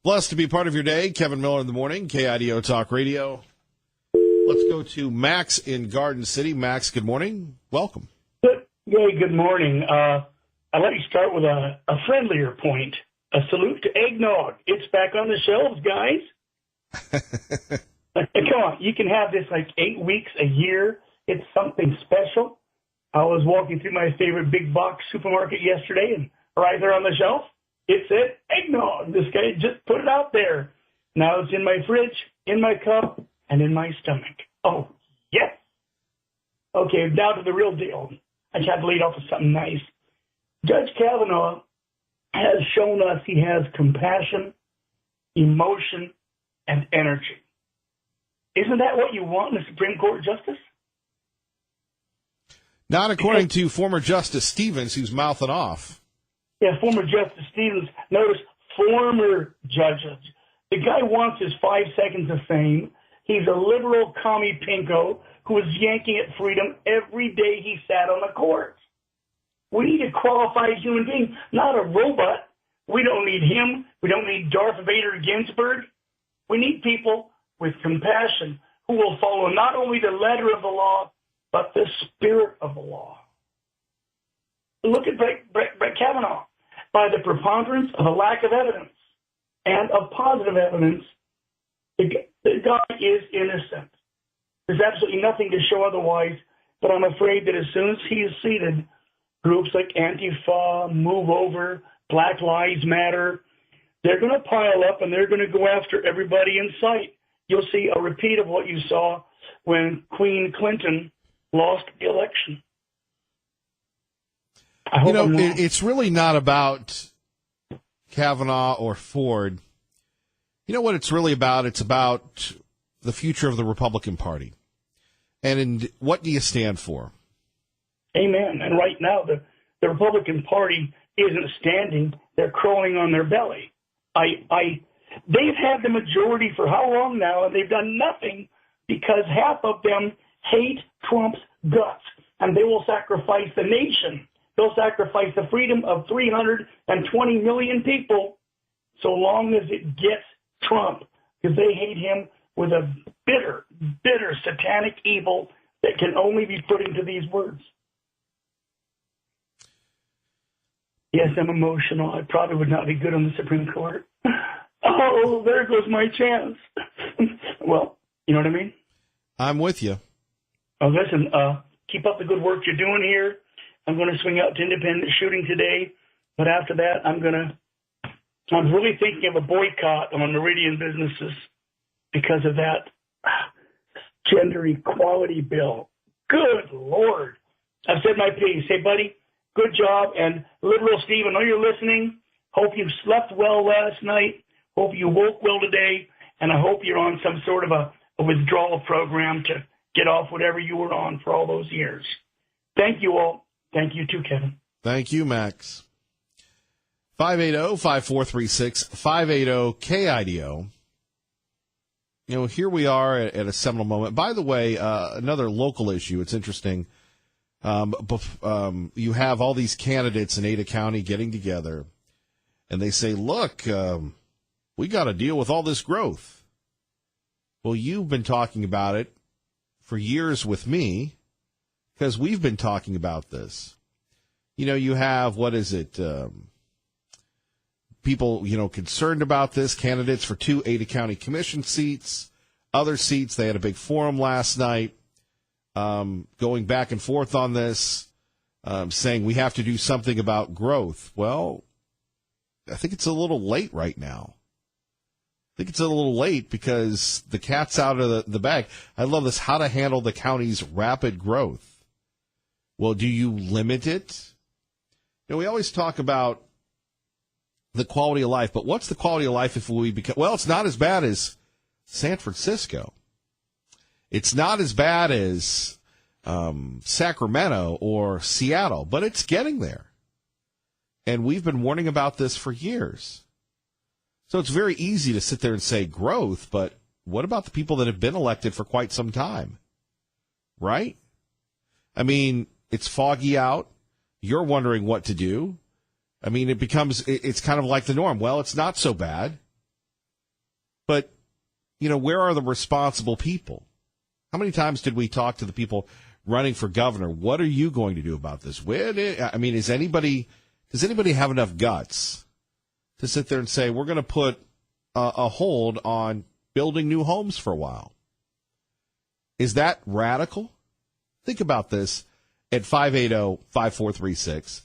Blessed to be part of your day. Kevin Miller in the morning, KIDO Talk Radio. Let's go to Max in Garden City. Max, good morning. Welcome. Good morning. I'd like to start with a friendlier point. A salute to eggnog. It's back on the shelves, guys. Come on, you can have this like 8 weeks a year. It's something special. I was walking through my favorite big box supermarket yesterday, and right there on the shelf, it said eggnog. This guy just put it out there. Now it's in my fridge, in my cup, and in my stomach. Oh, yes. Okay, now to the real deal. I just had to lead off with something nice. Judge Kavanaugh has shown us he has compassion, emotion, and energy. Isn't that what you want in a Supreme Court justice? Not according to former Justice Stevens, who's mouthing off. Yeah, former Justice Stevens. Notice, former judges. The guy wants his 5 seconds of fame. He's a liberal commie pinko who was yanking at freedom every day he sat on the court. We need a qualified human being, not a robot. We don't need him. We don't need Darth Vader Ginsburg. We need people with compassion who will follow not only the letter of the law, but the spirit of the law. Look at Brett Kavanaugh. By the preponderance of a lack of evidence and of positive evidence, the guy is innocent. There's absolutely nothing to show otherwise, but I'm afraid that as soon as he is seated, groups like Antifa, Move Over, Black Lives Matter, they're going to pile up and they're going to go after everybody in sight. You'll see a repeat of what you saw when Queen Clinton lost the election. It's really not about Kavanaugh or Ford. You know what it's really about? It's about the future of the Republican Party. And what do you stand for? Amen. And right now, the Republican Party isn't standing. They're crawling on their belly. They've had the majority for how long now, and they've done nothing because half of them hate Trump's guts, and they will sacrifice the nation. They'll sacrifice the freedom of 320 million people so long as it gets Trump, because they hate him with a bitter, bitter satanic evil that can only be put into these words. Yes, I'm emotional. I probably would not be good on the Supreme Court. Oh, there goes my chance. Well, you know what I mean? I'm with you. Oh, listen, keep up the good work you're doing here. I'm going to swing out to independent shooting today, but after that, I'm really thinking of a boycott on Meridian businesses because of that gender equality bill. Good Lord. I've said my piece. Hey, buddy, good job. And Liberal Steve, I know you're listening. Hope you slept well last night. Hope you woke well today. And I hope you're on some sort of a withdrawal program to get off whatever you were on for all those years. Thank you all. Thank you too, Kevin. Thank you, Max. 580-5436, 580-KIDO. Here we are at a seminal moment. By the way, another local issue. It's interesting. You have all these candidates in Ada County getting together, and they say, look, we got to deal with all this growth. Well, you've been talking about it for years with me because we've been talking about this. You have, people, concerned about this, candidates for 2 Ada County Commission seats, other seats. They had a big forum last night going back and forth on this, saying we have to do something about growth. Well, I think it's a little late right now. I think it's a little late because the cat's out of the bag. I love this, how to handle the county's rapid growth. Well, do you limit it? We always talk about the quality of life, but what's the quality of life if we become, well, it's not as bad as San Francisco. It's not as bad as Sacramento or Seattle, but it's getting there. And we've been warning about this for years. So it's very easy to sit there and say growth, but what about the people that have been elected for quite some time? Right? I mean, it's foggy out. You're wondering what to do. I mean, it's kind of like the norm. Well, it's not so bad. But, where are the responsible people? How many times did we talk to the people running for governor? What are you going to do about this? Does anybody have enough guts to sit there and say, we're going to put a hold on building new homes for a while? Is that radical? Think about this at 580-5436,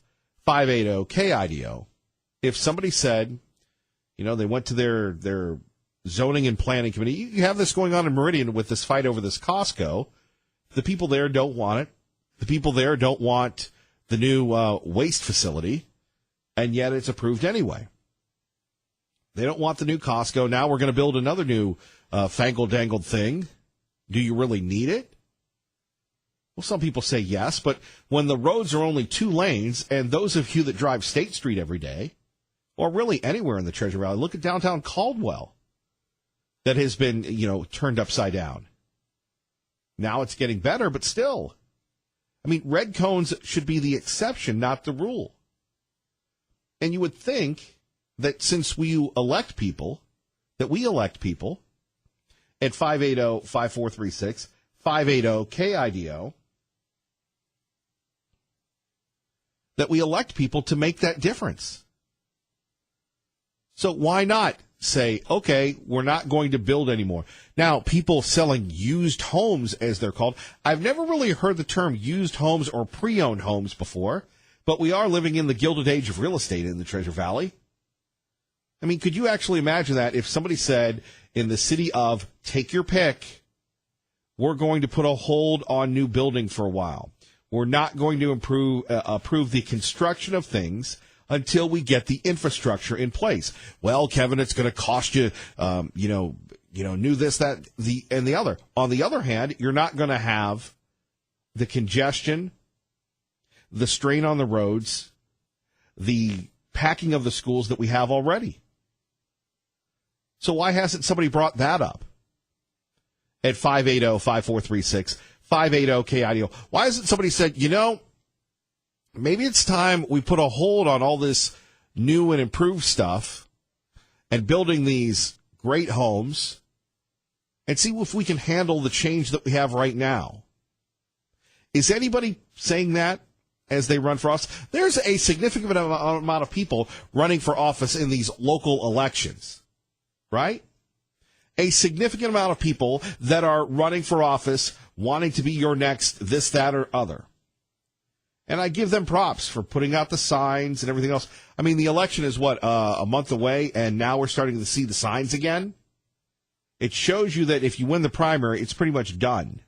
580-KIDO. If somebody said, they went to their zoning and planning committee, you have this going on in Meridian with this fight over this Costco. The people there don't want it. The people there don't want the new waste facility, and yet it's approved anyway. They don't want the new Costco. Now we're going to build another new fangled-dangled thing. Do you really need it? Well, some people say yes, but when the roads are only 2 lanes, and those of you that drive State Street every day, or really anywhere in the Treasure Valley, look at downtown Caldwell that has been, turned upside down. Now it's getting better, but still. Red cones should be the exception, not the rule. And you would think that since we elect people at 580-5436, 580-KIDO, that we elect people to make that difference. So why not say, okay, we're not going to build anymore? Now, people selling used homes, as they're called, I've never really heard the term used homes or pre-owned homes before, but we are living in the Gilded Age of real estate in the Treasure Valley. Could you actually imagine that if somebody said in the city of, take your pick, we're going to put a hold on new building for a while. We're not going to approve the construction of things until we get the infrastructure in place. Well, Kevin, it's going to cost you, new this, that, and the other. On the other hand, you're not going to have the congestion, the strain on the roads, the packing of the schools that we have already. So why hasn't somebody brought that up at 580-5436, 580-KIDO? Why hasn't somebody said, maybe it's time we put a hold on all this new and improved stuff and building these great homes and see if we can handle the change that we have right now? Is anybody saying that as they run for office? There's a significant amount of people running for office in these local elections, right? A significant amount of people that are running for office wanting to be your next this, that, or other. And I give them props for putting out the signs and everything else. The election is, a month away, and now we're starting to see the signs again? It shows you that if you win the primary, it's pretty much done.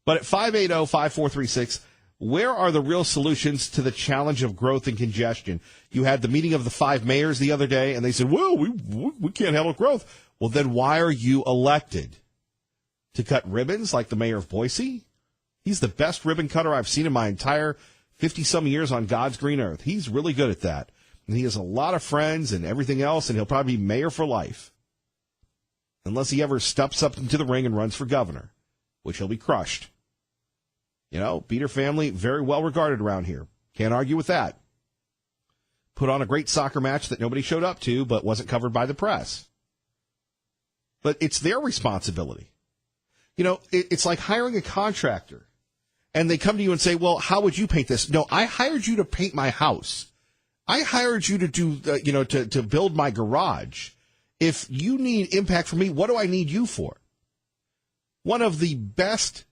But at 580-5436, where are the real solutions to the challenge of growth and congestion? You had the meeting of the 5 mayors the other day, and they said, well, we can't handle growth. Well, then why are you elected? To cut ribbons like the mayor of Boise? He's the best ribbon cutter I've seen in my entire 50-some years on God's green earth. He's really good at that. And he has a lot of friends and everything else, and he'll probably be mayor for life. Unless he ever steps up into the ring and runs for governor, which he'll be crushed. Beater family, very well regarded around here. Can't argue with that. Put on a great soccer match that nobody showed up to, but wasn't covered by the press. But it's their responsibility. It's like hiring a contractor, and they come to you and say, well, how would you paint this? No, I hired you to paint my house. I hired you to do, to build my garage. If you need impact from me, what do I need you for? One of the best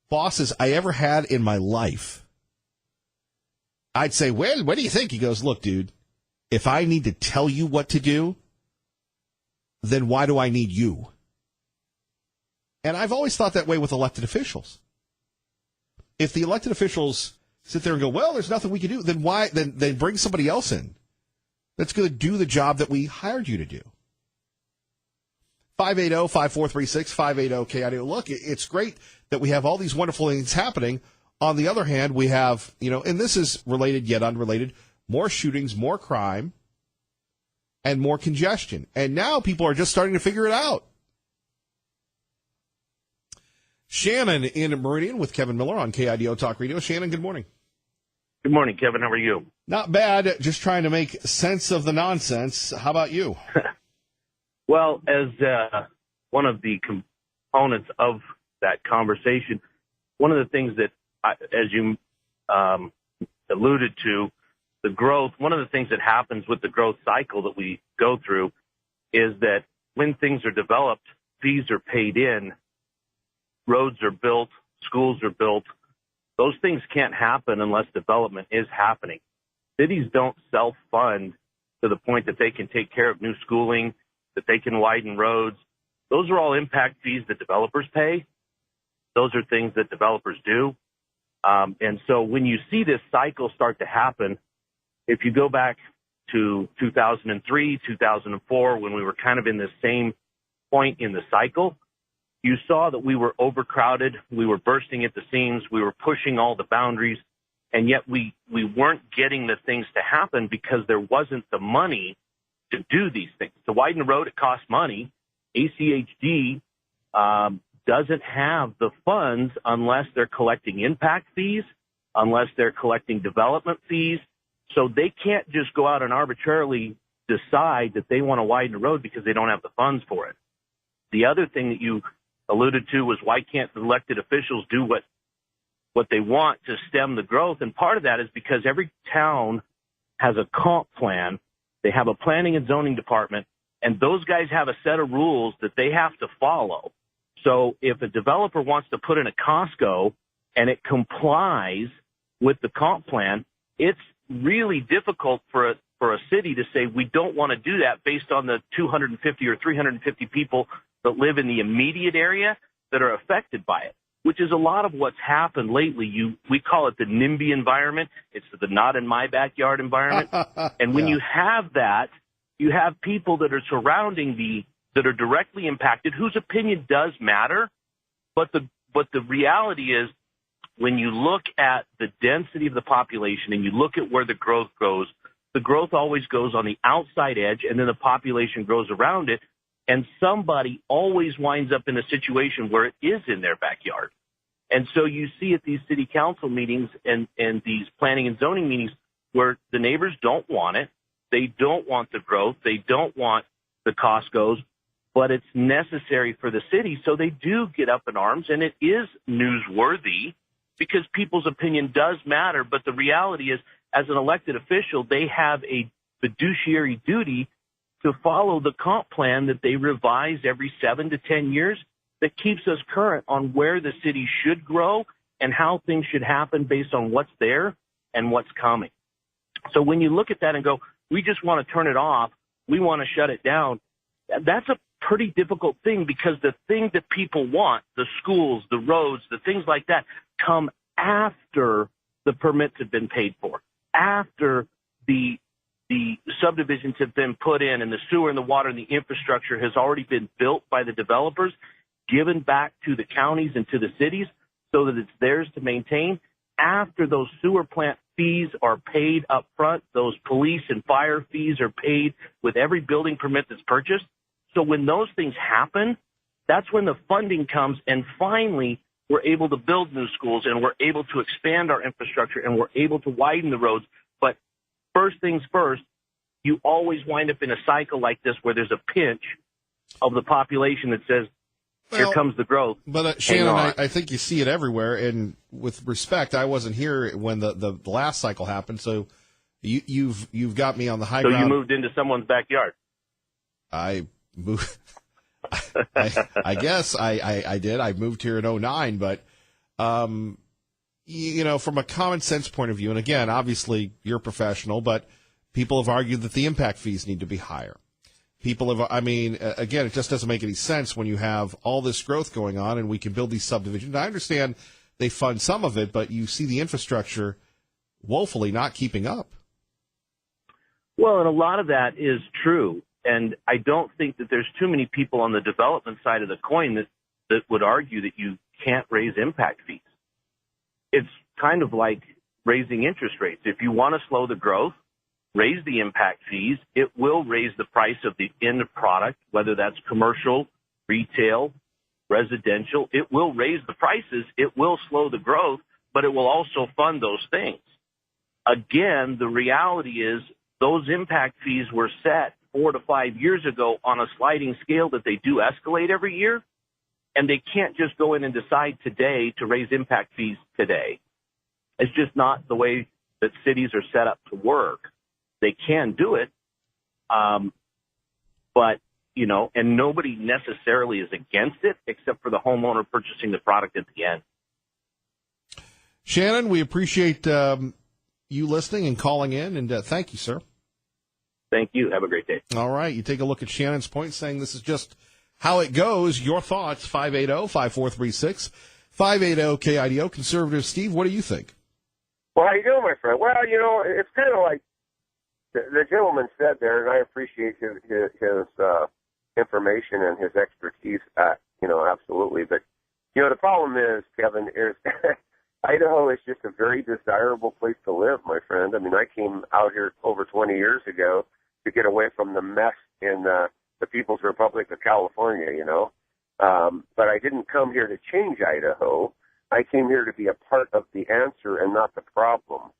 bosses I ever had in my life. I'd say, well, what do you think? He goes, look, dude, if I need to tell you what to do, then why do I need you? And I've always thought that way with elected officials. If the elected officials sit there and go, well, there's nothing we can do, then why? Then bring somebody else in that's going to do the job that we hired you to do. 580-5436, 580-KIDO. Look, it's great that we have all these wonderful things happening. On the other hand, we have, and this is related yet unrelated, more shootings, more crime, and more congestion. And now people are just starting to figure it out. Shannon in Meridian with Kevin Miller on KIDO Talk Radio. Shannon, good morning. Good morning, Kevin. How are you? Not bad. Just trying to make sense of the nonsense. How about you? Well, as one of the components of that conversation, one of the things that, as you alluded to, the growth, one of the things that happens with the growth cycle that we go through is that when things are developed, fees are paid in, roads are built, schools are built. Those things can't happen unless development is happening. Cities don't self-fund to the point that they can take care of new schooling, that they can widen roads. Those are all impact fees that developers pay. Those are things that developers do. And so when you see this cycle start to happen, if you go back to 2003, 2004, when we were kind of in the same point in the cycle, you saw that we were overcrowded, we were bursting at the seams, we were pushing all the boundaries, and yet we weren't getting the things to happen because there wasn't the money to do these things. To widen the road, it costs money. ACHD doesn't have the funds unless they're collecting impact fees, unless they're collecting development fees. So they can't just go out and arbitrarily decide that they want to widen the road because they don't have the funds for it. The other thing that you alluded to was why can't the elected officials do what they want to stem the growth? And part of that is because every town has a comp plan. They have a planning and zoning department, and those guys have a set of rules that they have to follow. So if a developer wants to put in a Costco and it complies with the comp plan, it's really difficult for a city to say we don't want to do that based on the 250 or 350 people that live in the immediate area that are affected by it, which is a lot of what's happened lately. We call it the NIMBY environment. It's the not in my backyard environment. And when you have that, you have people that are surrounding that are directly impacted, whose opinion does matter. But the reality is, when you look at the density of the population and you look at where the growth goes, the growth always goes on the outside edge, and then the population grows around it, and somebody always winds up in a situation where it is in their backyard. And so you see at these city council meetings and these planning and zoning meetings where the neighbors don't want it, they don't want the growth, they don't want the Costco's, but it's necessary for the city, so they do get up in arms, and it is newsworthy because people's opinion does matter. But the reality is, as an elected official, they have a fiduciary duty to follow the comp plan that they revise every 7 to 10 years that keeps us current on where the city should grow and how things should happen based on what's there and what's coming. So when you look at that and go, we just want to turn it off, we want to shut it down, that's a pretty difficult thing, because the thing that people want, the schools, the roads, the things like that, come after the permits have been paid for, after the subdivisions have been put in and the sewer and the water and the infrastructure has already been built by the developers, given back to the counties and to the cities so that it's theirs to maintain. After those sewer plant fees are paid up front, those police and fire fees are paid with every building permit that's purchased. So when those things happen, that's when the funding comes, and finally we're able to build new schools and we're able to expand our infrastructure and we're able to widen the roads. But first things first, you always wind up in a cycle like this where there's a pinch of the population that says, here comes the growth. But Shannon, I think you see it everywhere. And with respect, I wasn't here when the last cycle happened, so you've got me on the high ground. So you moved into someone's backyard. I moved. I guess I did. I moved here in 2009, but from a common sense point of view, and again, obviously you're a professional, but people have argued that the impact fees need to be higher. People have, again, it just doesn't make any sense when you have all this growth going on and we can build these subdivisions. I understand they fund some of it, but you see the infrastructure woefully not keeping up. Well, and a lot of that is true. And I don't think that there's too many people on the development side of the coin that would argue that you can't raise impact fees. It's kind of like raising interest rates. If you want to slow the growth, raise the impact fees. It will raise the price of the end product, whether that's commercial, retail, residential. It will raise the prices. It will slow the growth, but it will also fund those things. Again, the reality is those impact fees were set 4 to 5 years ago on a sliding scale that they do escalate every year. And they can't just go in and decide today to raise impact fees today. It's just not the way that cities are set up to work. They can do it, but, you know, and nobody necessarily is against it except for the homeowner purchasing the product at the end. Shannon, we appreciate you listening and calling in, and thank you, sir. Thank you. Have a great day. All right. You take a look at Shannon's point, saying this is just how it goes. Your thoughts, 580-5436, 580-KIDO. Conservative Steve, what do you think? Well, how you doing, my friend? Well, you know, it's kind of like the gentleman said there, and I appreciate his information and his expertise, you know, absolutely. But, you know, the problem is, Kevin, is Idaho is just a very desirable place to live, my friend. I mean, I came out here over 20 years ago to get away from the mess in the People's Republic of California, you know. But I didn't come here to change Idaho. I came here to be a part of the answer and not the problem.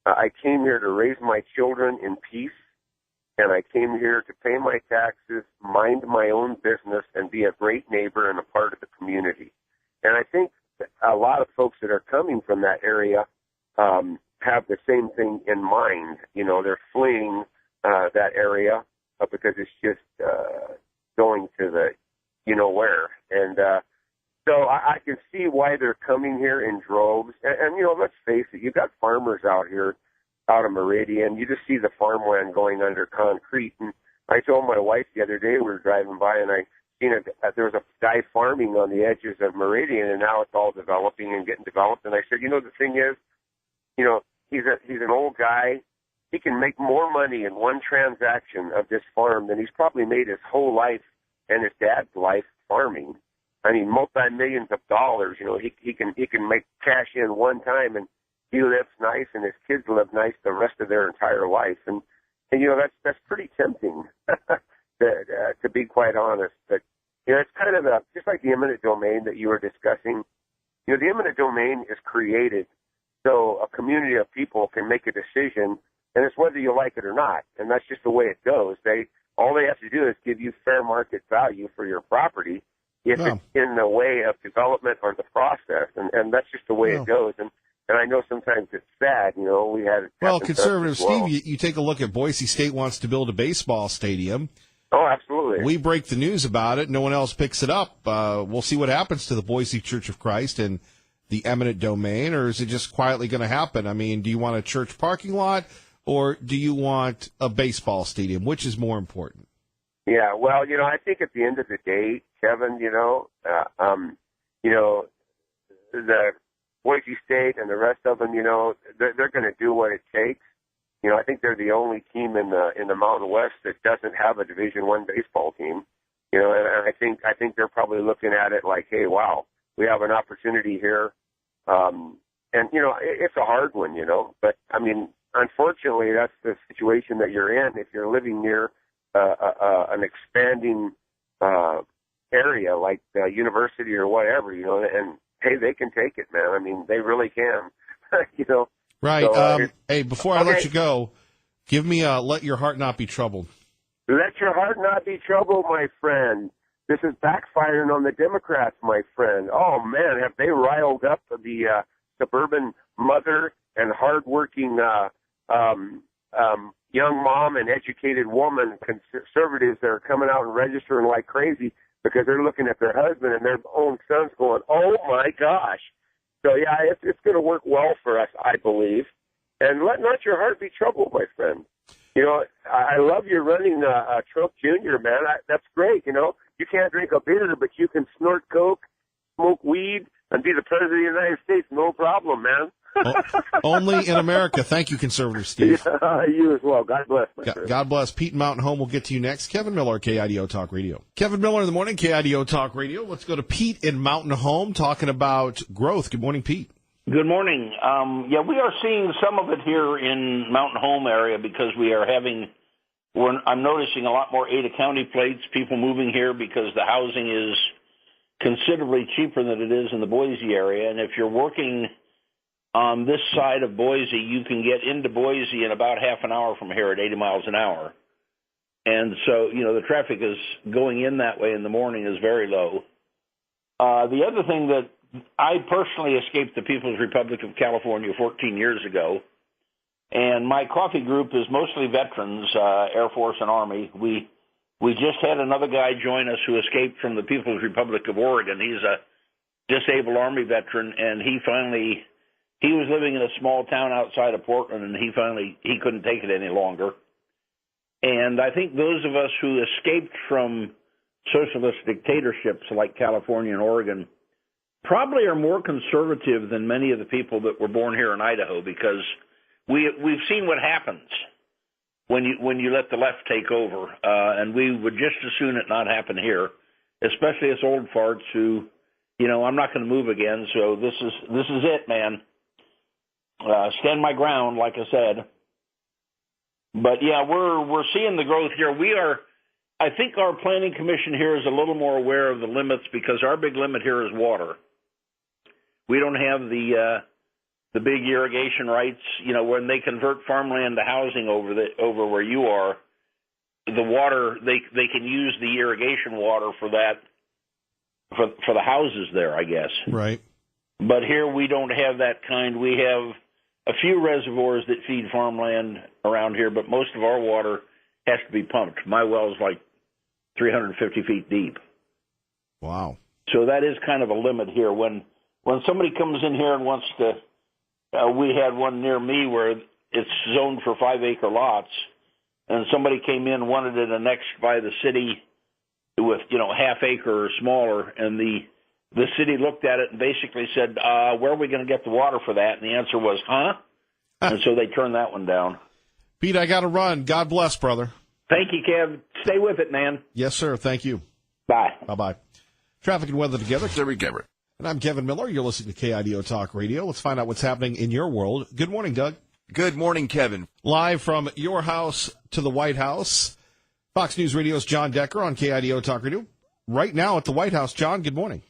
I came here to raise my children in peace, and I came here to pay my taxes, mind my own business, and be a great neighbor and a part of the community. And I think a lot of folks that are coming from that area have the same thing in mind. You know, they're fleeing that area because it's just going to the you-know-where. And so I can see why they're coming here in droves. And, you know, let's face it, you've got farmers out here, out of Meridian. You just see the farmland going under concrete. And I told my wife the other day, we were driving by, and I seen there was a guy farming on the edges of Meridian, and now it's all developing and getting developed. And I said, you know, the thing is, you know, he's an old guy. He can make more money in one transaction of this farm than he's probably made his whole life and his dad's life farming. I mean, multi-millions of dollars. You know, he can make cash in one time, and he lives nice, and his kids live nice the rest of their entire life. And you know, that's pretty tempting to be quite honest. But you know, it's kind of just like the eminent domain that you were discussing. You know, the eminent domain is created so a community of people can make a decision, and it's whether you like it or not. And that's just the way it goes. All they have to do is give you fair market value for your property if it's in the way of development or the process, and that's just the way it goes. And I know sometimes it's sad, you know. We had conservative Steve, you take a look at Boise State wants to build a baseball stadium. Oh, absolutely. We break the news about it. No one else picks it up. We'll see what happens to the Boise Church of Christ and the eminent domain, or is it just quietly going to happen? I mean, do you want a church parking lot, or do you want a baseball stadium? Which is more important? Yeah, well, you know, I think at the end of the day, Kevin, you know, the Boise State and the rest of them, you know, they're going to do what it takes. You know, I think they're the only team in the Mountain West that doesn't have a Division I baseball team. You know, and I think they're probably looking at it like, hey, wow, we have an opportunity here. And you know, it's a hard one, you know, but I mean, unfortunately, that's the situation that you're in if you're living near an expanding area like the university or whatever, you know, and hey, they can take it, man. I mean, they really can, you know. Right. So, hey, before I let you go, give me Let Your Heart Not Be Troubled. Let your heart not be troubled, my friend. This is backfiring on the Democrats, my friend. Oh, man, have they riled up the suburban mother and hardworking young mom and educated woman, conservatives that are coming out and registering like crazy because they're looking at their husband and their own sons going, oh, my gosh. So, yeah, it's going to work well for us, I believe. And let not your heart be troubled, my friend. You know, I love you running Trump Jr., man. That's great, you know. You can't drink a beer, but you can snort coke, smoke weed, and be the president of the United States. No problem, man. Only in America. Thank you, Conservative Steve. You as well. God bless, my friend. God bless. Pete in Mountain Home will get to you next. Kevin Miller, KIDO Talk Radio. Kevin Miller in the morning, KIDO Talk Radio. Let's go to Pete in Mountain Home talking about growth. Good morning, Pete. Good morning. Yeah, we are seeing some of it here in Mountain Home area because I'm noticing a lot more Ada County plates, people moving here because the housing is considerably cheaper than it is in the Boise area. And if you're working on this side of Boise, you can get into Boise in about half an hour from here at 80 miles an hour. And so, the traffic is going in that way in the morning is very low. The other thing that I personally escaped the People's Republic of California 14 years ago, and my coffee group is mostly veterans, Air Force and Army. We just had another guy join us who escaped from the People's Republic of Oregon. He's a disabled Army veteran, and he was living in a small town outside of Portland, and he couldn't take it any longer. And I think those of us who escaped from socialist dictatorships like California and Oregon probably are more conservative than many of the people that were born here in Idaho, because we've seen what happens when you let the left take over, and we would just as soon it not happen here, especially us old farts who, I'm not going to move again, so this is it, man. Stand my ground, like I said. But yeah, we're seeing the growth here. I think our planning commission here is a little more aware of the limits, because our big limit here is water. We don't have the big irrigation rights. When they convert farmland to housing over where you are, the water they can use the irrigation water for that for the houses there, I guess. Right. But here we don't have that kind. We have a few reservoirs that feed farmland around here, but most of our water has to be pumped. My well is like 350 feet deep. Wow. So that is kind of a limit here. When somebody comes in here and wants to, we had one near me where it's zoned for 5-acre lots, and somebody came in and wanted it annexed by the city with, half acre or smaller, and the city looked at it and basically said, where are we going to get the water for that? And the answer was, huh? And so they turned that one down. Pete, I got to run. God bless, brother. Thank you, Kev. Stay with it, man. Yes, sir. Thank you. Bye. Bye-bye. Traffic and weather together. Terry Gabbard. And I'm Kevin Miller. You're listening to KIDO Talk Radio. Let's find out what's happening in your world. Good morning, Doug. Good morning, Kevin. Live from your house to the White House, Fox News Radio's John Decker on KIDO Talk Radio. Right now at the White House. John, good morning.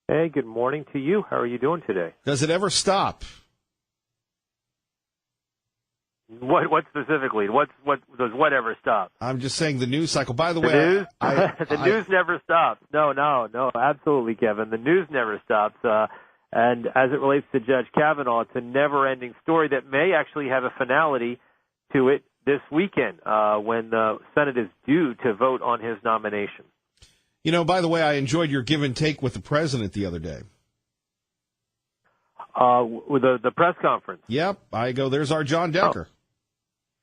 Hey, good morning to you. How are you doing today? Does it ever stop? What specifically? Does whatever stop? I'm just saying the news cycle. By the way, news? The news never stops. No, absolutely, Kevin. The news never stops. And as it relates to Judge Kavanaugh, it's a never-ending story that may actually have a finality to it this weekend when the Senate is due to vote on his nomination. By the way, I enjoyed your give and take with the president the other day. With the press conference. Yep, I go, there's our John Decker.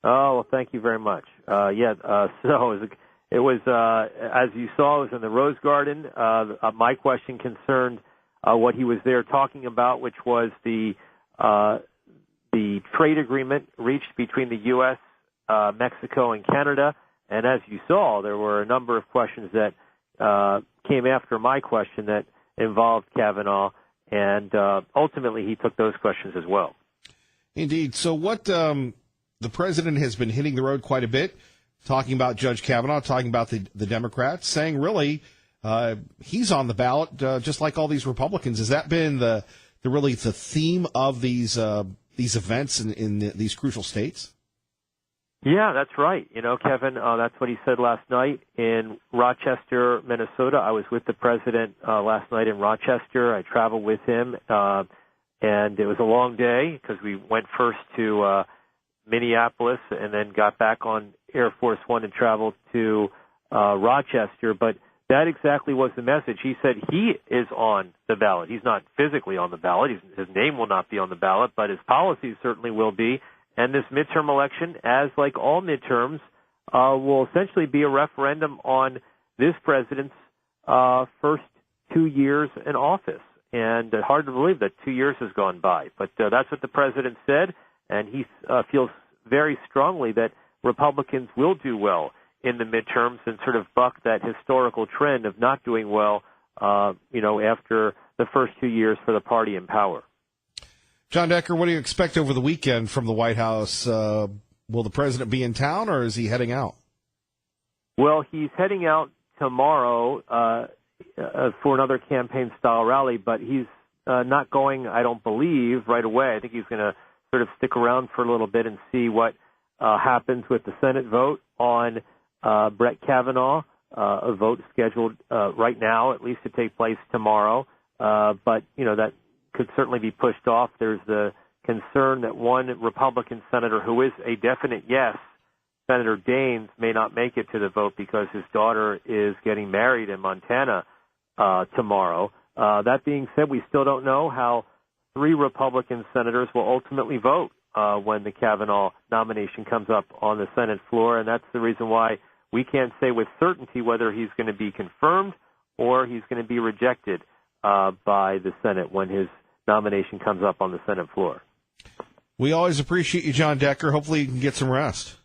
Oh, well, thank you very much. So it was, as you saw, it was in the Rose Garden. My question concerned what he was there talking about, which was the trade agreement reached between the U.S., Mexico, and Canada. And as you saw, there were a number of questions that came after my question that involved Kavanaugh, and ultimately he took those questions as well. Indeed. So what the president has been hitting the road quite a bit, talking about Judge Kavanaugh, talking about the Democrats, saying really he's on the ballot just like all these Republicans. Has that been the theme of these events in these crucial states? Yeah, that's right. Kevin, that's what he said last night in Rochester, Minnesota. I was with the president last night in Rochester. I traveled with him, and it was a long day because we went first to Minneapolis and then got back on Air Force One and traveled to Rochester. But that exactly was the message. He said he is on the ballot. He's not physically on the ballot. His name will not be on the ballot, but his policies certainly will be. And this midterm election, as like all midterms, will essentially be a referendum on this president's first 2 years in office. And hard to believe that 2 years has gone by. But that's what the president said, and he feels very strongly that Republicans will do well in the midterms and sort of buck that historical trend of not doing well, after the first 2 years for the party in power. John Decker, what do you expect over the weekend from the White House? Will the president be in town, or is he heading out? Well, he's heading out tomorrow for another campaign-style rally, but he's not going, I don't believe, right away. I think he's going to sort of stick around for a little bit and see what happens with the Senate vote on Brett Kavanaugh, a vote scheduled right now, at least to take place tomorrow. But, that could certainly be pushed off. There's the concern that one Republican senator who is a definite yes, Senator Daines, may not make it to the vote because his daughter is getting married in Montana tomorrow. That being said, we still don't know how 3 Republican senators will ultimately vote when the Kavanaugh nomination comes up on the Senate floor, and that's the reason why we can't say with certainty whether he's going to be confirmed or he's going to be rejected by the Senate when his nomination comes up on the Senate floor. We always appreciate you, John Decker. Hopefully you can get some rest.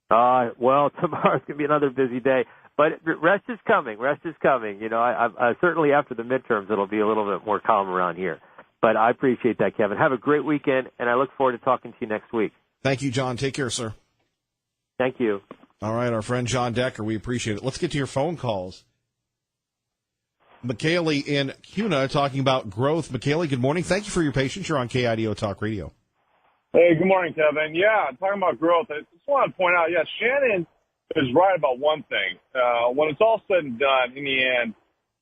Well, tomorrow's going to be another busy day, but rest is coming. Rest is coming. I certainly after the midterms, it'll be a little bit more calm around here. But I appreciate that, Kevin. Have a great weekend, and I look forward to talking to you next week. Thank you, John. Take care, sir. Thank you. All right, our friend John Decker, we appreciate it. Let's get to your phone calls. McKaylee in Cuna talking about growth. McKaylee, good morning. Thank you for your patience. You're on KIDO Talk Radio. Hey, good morning, Kevin. Yeah, talking about growth, I just want to point out, Shannon is right about one thing. When it's all said and done, in the end,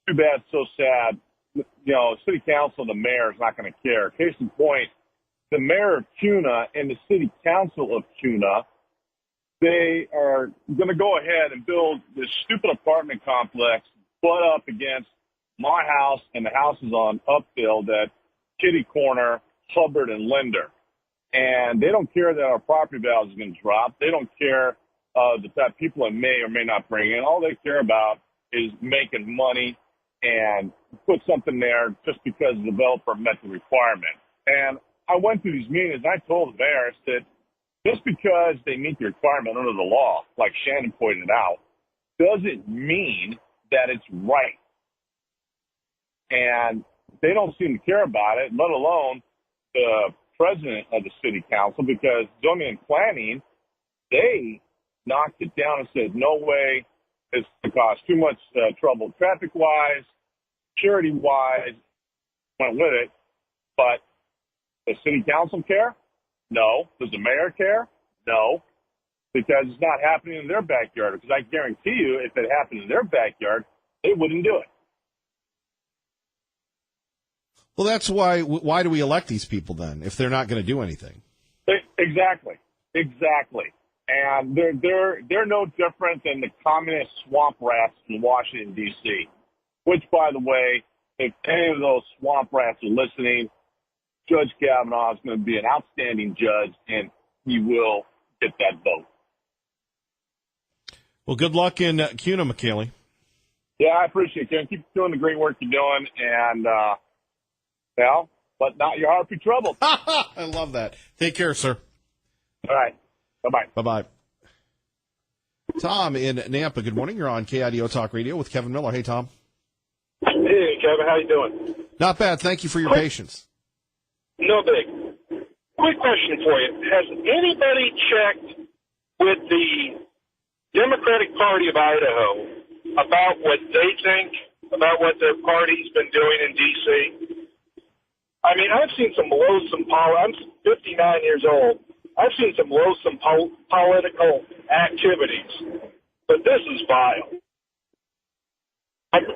too bad, so sad, city council and the mayor is not going to care. Case in point, the mayor of Cuna and the city council of Cuna, they are going to go ahead and build this stupid apartment complex butt up against my house and the houses on Upfield at Kitty Corner, Hubbard, and Linder. And they don't care that our property values are going to drop. They don't care that people it may or may not bring in. All they care about is making money and put something there just because the developer met the requirement. And I went to these meetings and I told the mayor that just because they meet the requirement under the law, like Shannon pointed out, doesn't mean that it's right. And they don't seem to care about it, let alone the president of the city council, because zoning and planning, they knocked it down and said, no way, it's going to cause too much trouble traffic-wise, security-wise, went with it. But does city council care? No. Does the mayor care? No. Because it's not happening in their backyard. Because I guarantee you, if it happened in their backyard, they wouldn't do it. Well, that's why do we elect these people then if they're not going to do anything? Exactly. And they're no different than the communist swamp rats in Washington, D.C., which, by the way, if any of those swamp rats are listening, Judge Kavanaugh is going to be an outstanding judge, and he will get that vote. Well, good luck in Cuna, McKaylee. Yeah, I appreciate it. Keep doing the great work you're doing, and but not your heart be troubled. I love that. Take care, sir. All right. Bye-bye. Bye-bye. Tom in Nampa, good morning. You're on KIDO Talk Radio with Kevin Miller. Hey, Tom. Hey, Kevin. How you doing? Not bad. Thank you for your patience. No big. Quick question for you. Has anybody checked with the Democratic Party of Idaho about what they think about what their party's been doing in D.C.? I mean, I've seen some loathsome I'm 59 years old. I've seen some loathsome political activities, but this is vile. I'm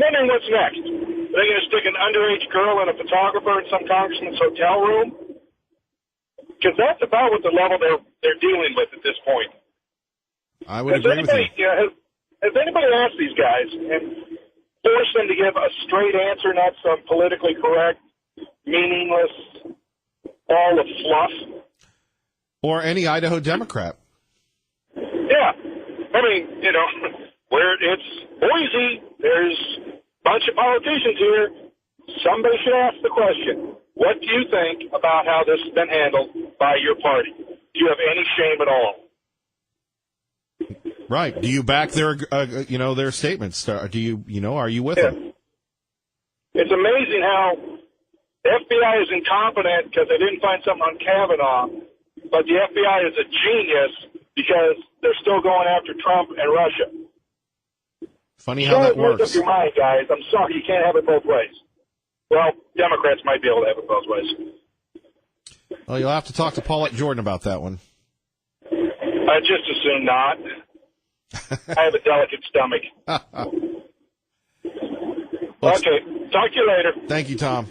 wondering what's next. Are they going to stick an underage girl and a photographer in some congressman's hotel room? Because that's about what the level they're dealing with at this point. I would agree with you. Has anybody asked these guys and forced them to give a straight answer, not some politically correct, meaningless ball of fluff? Or any Idaho Democrat. Yeah. I mean, where it's Boise, there's a bunch of politicians here. Somebody should ask the question, what do you think about how this has been handled by your party? Do you have any shame at all? Right. Do you back their statements? Do you, are you with them? It's amazing how the FBI is incompetent because they didn't find something on Kavanaugh, but the FBI is a genius because they're still going after Trump and Russia. Funny how that works. Make up your mind, guys. I'm sorry, you can't have it both ways. Well, Democrats might be able to have it both ways. Well, you'll have to talk to Paulette Jordan about that one. I just assume not. I have a delicate stomach. Okay. Talk to you later. Thank you, Tom.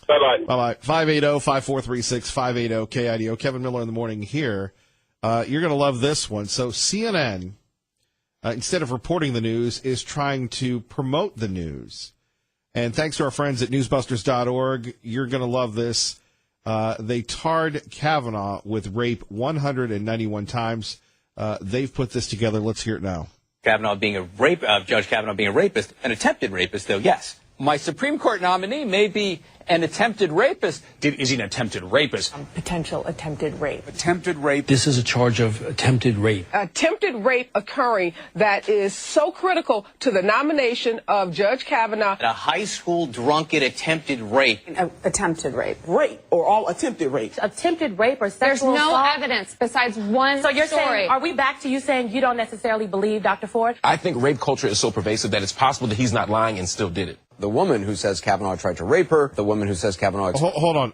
Bye-bye. Bye-bye. 580-5436, 580-KIDO. Kevin Miller in the morning here. You're going to love this one. So CNN, instead of reporting the news, is trying to promote the news. And thanks to our friends at newsbusters.org, you're going to love this. They tarred Kavanaugh with rape 191 times. They've put this together. Let's hear it now. Judge Kavanaugh being a rapist, an attempted rapist, though, yes. My Supreme Court nominee may be an attempted rapist. Is he an attempted rapist? Potential attempted rape. Attempted rape. This is a charge of attempted rape. Attempted rape occurring that is so critical to the nomination of Judge Kavanaugh. A high school drunken attempted rape. Attempted rape. Rape or all attempted rape. Attempted rape or sexual There's no assault? evidence besides one So you're story. saying, are we back to you saying you don't necessarily believe Dr. Ford? I think rape culture is so pervasive that it's possible that he's not lying and still did it. The woman who says Kavanaugh tried to rape her, the woman who says Kavanaugh... Hold on.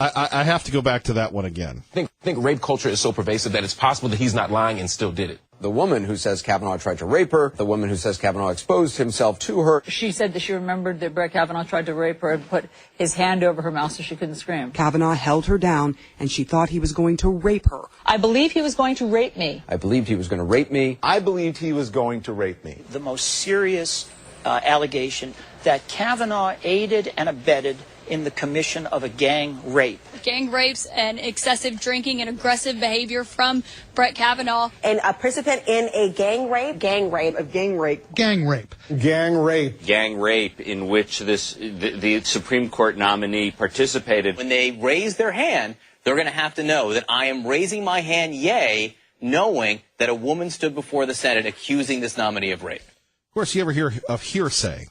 I have to go back to that one again. I think rape culture is so pervasive that it's possible that he's not lying and still did it. The woman who says Kavanaugh tried to rape her, the woman who says Kavanaugh exposed himself to her. She said that she remembered that Brett Kavanaugh tried to rape her and put his hand over her mouth so she couldn't scream. Kavanaugh held her down, and she thought he was going to rape her. I believe he was going to rape me. I believed he was going to rape me. I believed he was going to rape me. The most serious allegation that Kavanaugh aided and abetted in the commission of a gang rape. Gang rapes and excessive drinking and aggressive behavior from Brett Kavanaugh. And a participant in a gang rape? Gang rape. A gang rape. Gang rape. Gang rape. Gang rape in which the Supreme Court nominee participated. When they raise their hand, they're going to have to know that I am raising my hand, yay, knowing that a woman stood before the Senate accusing this nominee of rape. Of course, you ever hear of hearsay,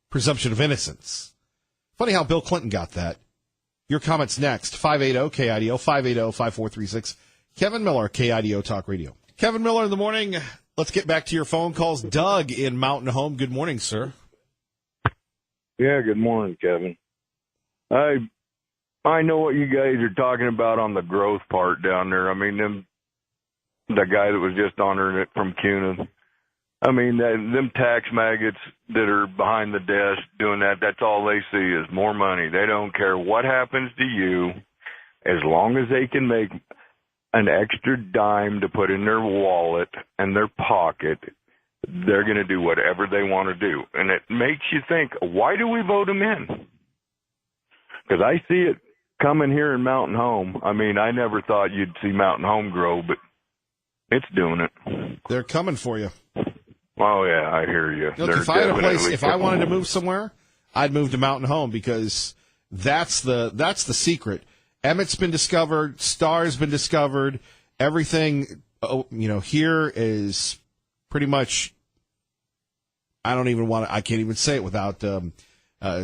presumption of innocence. Funny how Bill Clinton got that. Your comments next. 580-KIDO, 580-5436. Kevin Miller, KIDO Talk Radio. Kevin Miller in the morning. Let's get back to your phone calls. Doug in Mountain Home. Good morning, sir. Yeah, good morning, Kevin. I know what you guys are talking about on the growth part down there. I mean, the guy that was just honoring it from CUNA. I mean, them tax maggots that are behind the desk doing that, that's all they see is more money. They don't care what happens to you as long as they can make an extra dime to put in their wallet and their pocket. They're going to do whatever they want to do. And it makes you think, why do we vote them in? Because I see it coming here in Mountain Home. I mean, I never thought you'd see Mountain Home grow, but it's doing it. They're coming for you. Oh, yeah, I hear you. Look, if I had a place, if I wanted to move somewhere, I'd move to Mountain Home because that's the secret. Emmett's been discovered. Star's been discovered. Everything, here is pretty much, I can't even say it without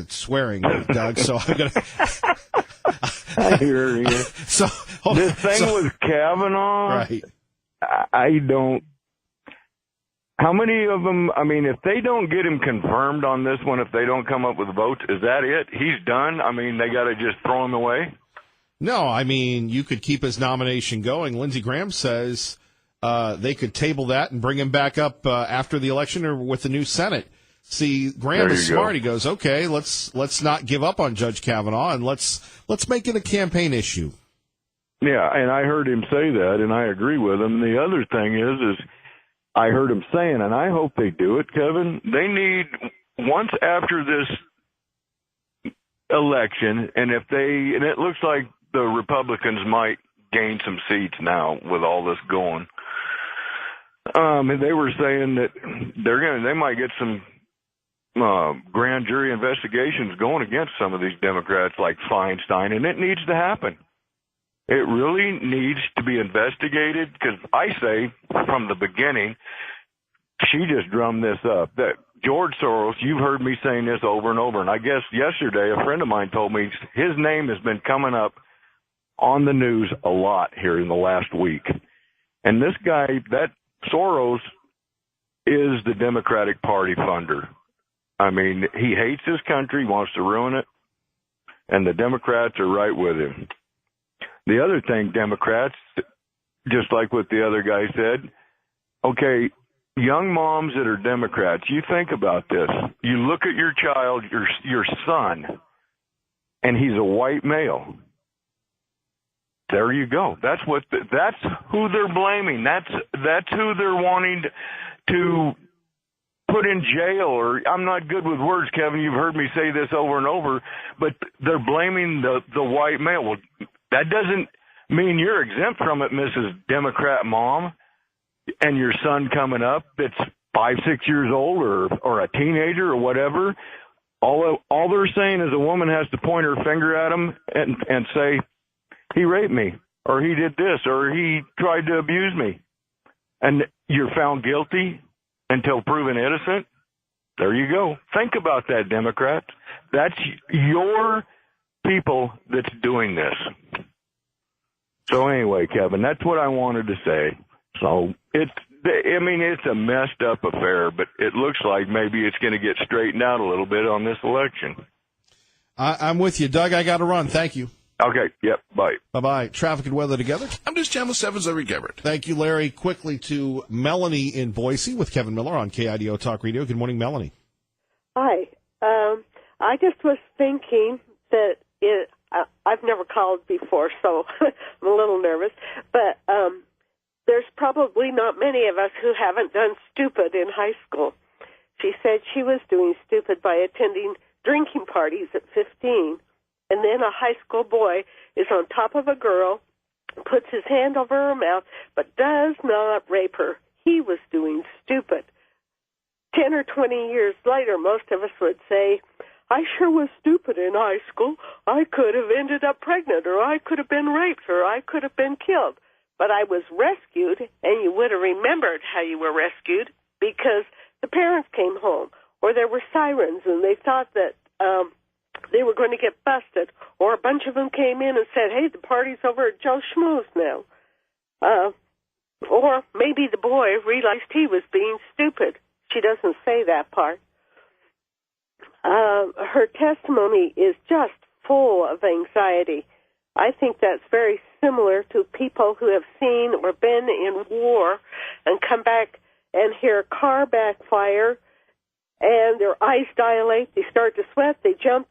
swearing, Doug, so I'm going to. I hear you. So, this thing with Kavanaugh, right? I don't. How many of them, I mean, if they don't get him confirmed on this one, if they don't come up with votes, is that it? He's done? I mean, they got to just throw him away? No, I mean, you could keep his nomination going. Lindsey Graham says they could table that and bring him back up after the election or with the new Senate. See, Graham is smart. He goes, okay, let's not give up on Judge Kavanaugh and let's make it a campaign issue. Yeah, and I heard him say that, and I agree with him. The other thing is I heard him saying, and I hope they do it, Kevin, they need, once after this election, and it looks like the Republicans might gain some seats now with all this going. And they were saying that they might get some grand jury investigations going against some of these Democrats like Feinstein, and it needs to happen. It really needs to be investigated because I say from the beginning, she just drummed this up. That George Soros, you've heard me saying this over and over, and I guess yesterday a friend of mine told me his name has been coming up on the news a lot here in the last week. And this guy, that Soros, is the Democratic Party funder. I mean, he hates his country, wants to ruin it, and the Democrats are right with him. The other thing, Democrats, just like what the other guy said, okay, young moms that are Democrats, you think about this. You look at your child, your son, and he's a white male. There you go. That's who they're blaming. That's who they're wanting to put in jail. Or I'm not good with words, Kevin. You've heard me say this over and over, but they're blaming the white male. Well, that doesn't mean you're exempt from it, Mrs. Democrat mom, and your son coming up that's 5, 6 years old or a teenager or whatever. All they're saying is a woman has to point her finger at him and say, he raped me, or he did this, or he tried to abuse me. And you're found guilty until proven innocent. There you go. Think about that, Democrats. That's your people that's doing this. So anyway, Kevin, that's what I wanted to say. So it's a messed up affair, but it looks like maybe it's going to get straightened out a little bit on this election. I'm with you, Doug. I got to run. Thank you. Okay. Yep. Bye. Bye-bye. Traffic and weather together. I'm just Channel 7's Larry Gabbard. Thank you, Larry. Quickly to Melanie in Boise with Kevin Miller on KIDO Talk Radio. Good morning, Melanie. Hi. I just was thinking that I've never called before, so I'm a little nervous. But there's probably not many of us who haven't done stupid in high school. She said she was doing stupid by attending drinking parties at 15. And then a high school boy is on top of a girl, puts his hand over her mouth, but does not rape her. He was doing stupid. 10 or 20 years later, most of us would say, I sure was stupid in high school. I could have ended up pregnant, or I could have been raped, or I could have been killed. But I was rescued, and you would have remembered how you were rescued because the parents came home, or there were sirens, and they thought that they were going to get busted, or a bunch of them came in and said, hey, the party's over at Joe Schmo's now. Or maybe the boy realized he was being stupid. She doesn't say that part. Her testimony is just full of anxiety. I think that's very similar to people who have seen or been in war and come back and hear a car backfire, and their eyes dilate, they start to sweat, they jump,